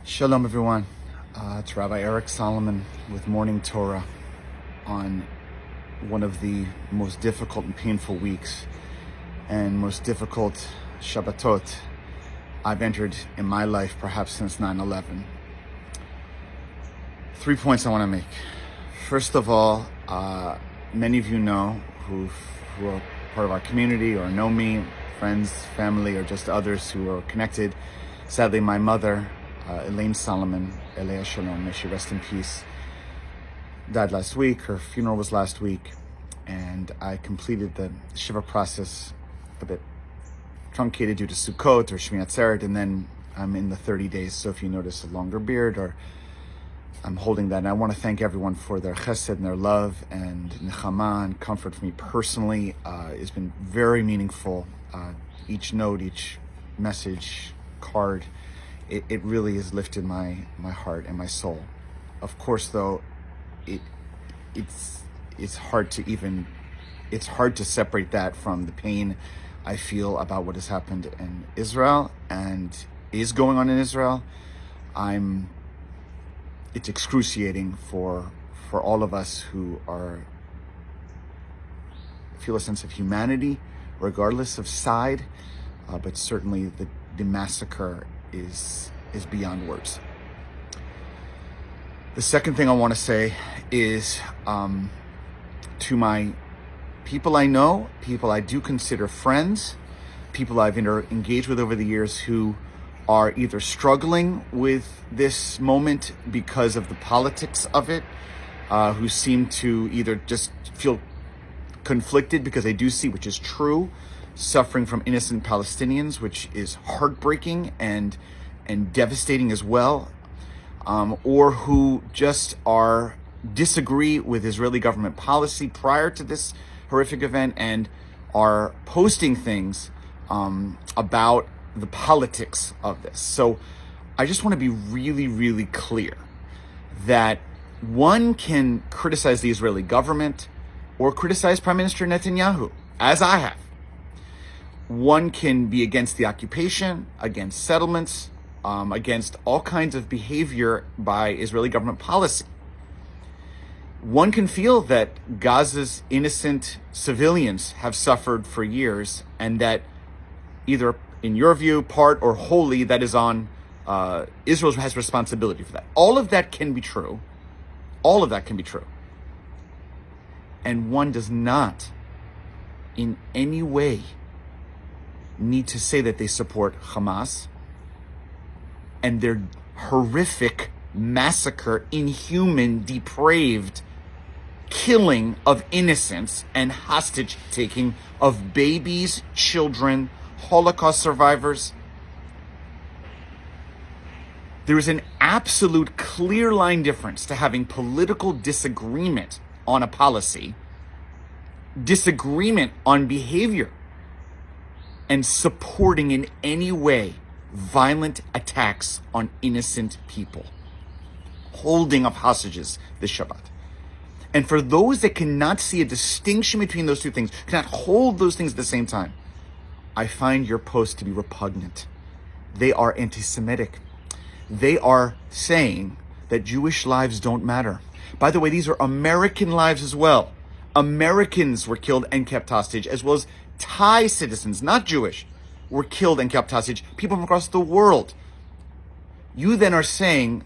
Shalom, everyone. It's Rabbi Eric Solomon with Morning Torah on one of the most difficult and painful weeks and most difficult Shabbatot I've entered in my life, perhaps since 9/11. 3 points I want to make. First of all, many of you know who are part of our community or know me, friends, family, or just others who are connected. Sadly, my mother, Elaine Solomon, Elea Shalom, may she rest in peace, died last week. Her funeral was last week, and I completed the Shiva process a bit truncated due to Sukkot or Shmini Atzeret, and then I'm in the 30 days. So if you notice a longer beard, or I'm holding that, and I want to thank everyone for their chesed and their love and nechama and comfort for me personally. It's been very meaningful. Each note, each message, card, it really has lifted my heart and my soul. Of course, though, it's hard to separate that from the pain I feel about what has happened in Israel and is going on in Israel. It's excruciating for all of us who feel a sense of humanity, regardless of side. But certainly the massacre is beyond words. The second thing I want to say is to my people I know, people I do consider friends, people I've engaged with over the years who are either struggling with this moment because of the politics of it, who seem to either just feel conflicted because they do see, which is true, suffering from innocent Palestinians, which is heartbreaking and devastating as well, or who just disagree with Israeli government policy prior to this horrific event and are posting things about the politics of this. So I just want to be really, really clear that one can criticize the Israeli government or criticize Prime Minister Netanyahu, as I have. One can be against the occupation, against settlements, against all kinds of behavior by Israeli government policy. One can feel that Gaza's innocent civilians have suffered for years, and that either, in your view, part or wholly, that is on Israel has responsibility for that. All of that can be true. All of that can be true. And one does not in any way need to say that they support Hamas and their horrific massacre, inhuman, depraved killing of innocents and hostage taking of babies, children, Holocaust survivors. There is an absolute clear line difference to having political disagreement on a policy, disagreement on behavior, and supporting in any way violent attacks on innocent people, holding of hostages this Shabbat. And for those that cannot see a distinction between those two things, cannot hold those things at the same time, I find your posts to be repugnant. They are anti-Semitic. They are saying that Jewish lives don't matter. By the way, these are American lives as well. Americans were killed and kept hostage, as well as Thai citizens, not Jewish, were killed and kept hostage. People from across the world. You then are saying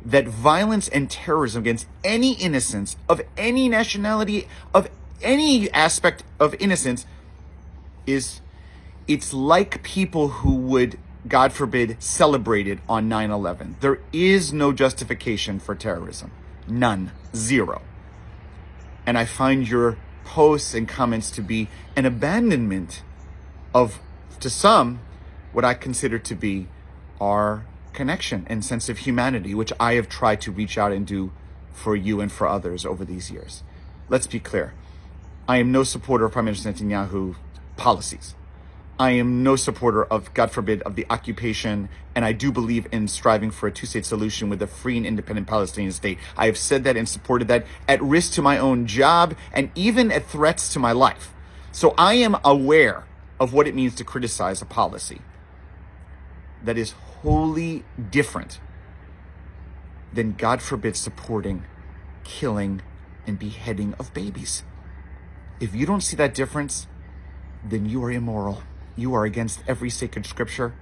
that violence and terrorism against any innocence of any nationality, of any aspect of innocence, it's like people who would, God forbid, celebrate it on 9/11. There is no justification for terrorism. None. Zero. And I find your posts and comments to be an abandonment of, to some, what I consider to be our connection and sense of humanity, which I have tried to reach out and do for you and for others over these years. Let's be clear. I am no supporter of Prime Minister Netanyahu's policies. I am no supporter of, God forbid, of the occupation, and I do believe in striving for a two-state solution with a free and independent Palestinian state. I have said that and supported that at risk to my own job and even at threats to my life. So I am aware of what it means to criticize a policy that is wholly different than, God forbid, supporting, killing, and beheading of babies. If you don't see that difference, then you are immoral. You are against every sacred scripture.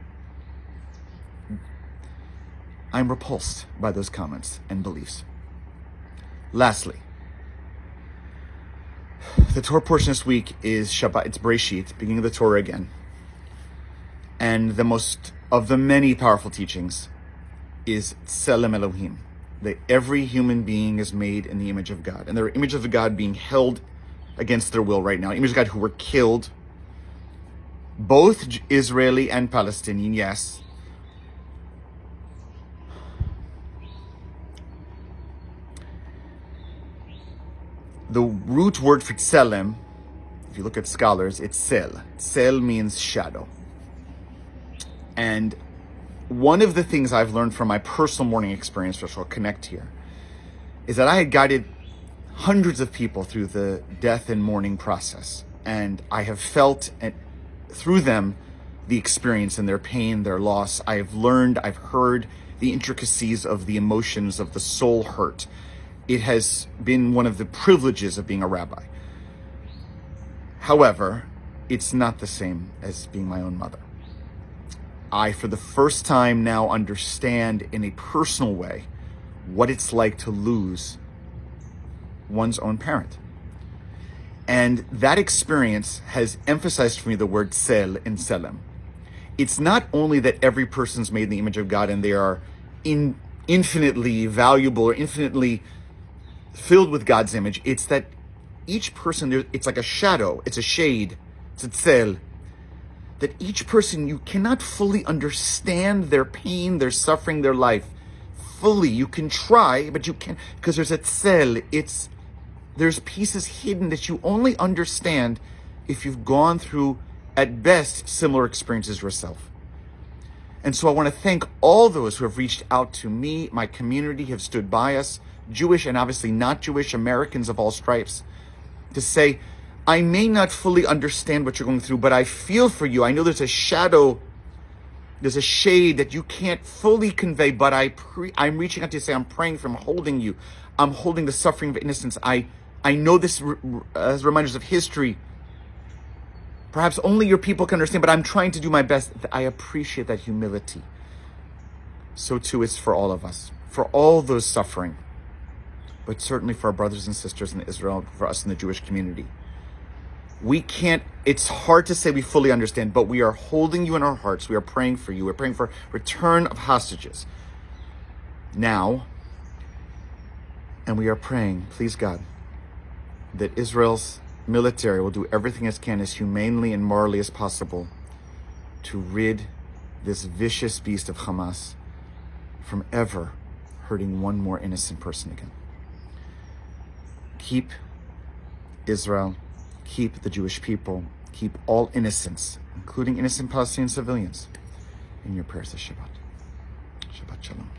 I'm repulsed by those comments and beliefs. Lastly, the Torah portion this week is Shabbat. It's Bereshit, beginning of the Torah again. And the most of the many powerful teachings is Tselem Elohim, that every human being is made in the image of God. And there are images of God being held against their will right now. Images of God who were killed, both Israeli and Palestinian, yes. The root word for tselem, if you look at scholars, it's sel. Sel means shadow. And one of the things I've learned from my personal mourning experience, which I'll connect here, is that I had guided hundreds of people through the death and mourning process. And I have felt through them the experience and their pain, their loss. I have learned, I've heard the intricacies of the emotions of the soul hurt. It has been one of the privileges of being a rabbi. However, it's not the same as being my own mother. I, for the first time now, understand in a personal way what it's like to lose one's own parent. And that experience has emphasized for me the word sel in Selem. It's not only that every person's made in the image of God and they are infinitely valuable or infinitely filled with God's image. It's that each person, it's like a shadow, it's a shade, it's a tzel. That each person, you cannot fully understand their pain, their suffering, their life. Fully, you can try, but you can't, because there's a tzel, there's pieces hidden that you only understand if you've gone through, at best, similar experiences yourself. And so I want to thank all those who have reached out to me, my community, have stood by us, Jewish and obviously not Jewish, Americans of all stripes, to say, I may not fully understand what you're going through, but I feel for you. I know there's a shadow, there's a shade that you can't fully convey, but I'm reaching out to you to say, I'm praying for you, I'm holding you. I'm holding the suffering of innocence. I know this as reminders of history. Perhaps only your people can understand, but I'm trying to do my best. I appreciate that humility. So too is for all of us, for all those suffering, but certainly for our brothers and sisters in Israel, for us in the Jewish community. It's hard to say we fully understand, but we are holding you in our hearts. We are praying for you. We're praying for return of hostages now. And we are praying, please God, that Israel's military will do everything it can as humanely and morally as possible to rid this vicious beast of Hamas from ever hurting one more innocent person again. Keep Israel, keep the Jewish people, keep all innocents, including innocent Palestinian civilians, in your prayers this Shabbat. Shabbat Shalom.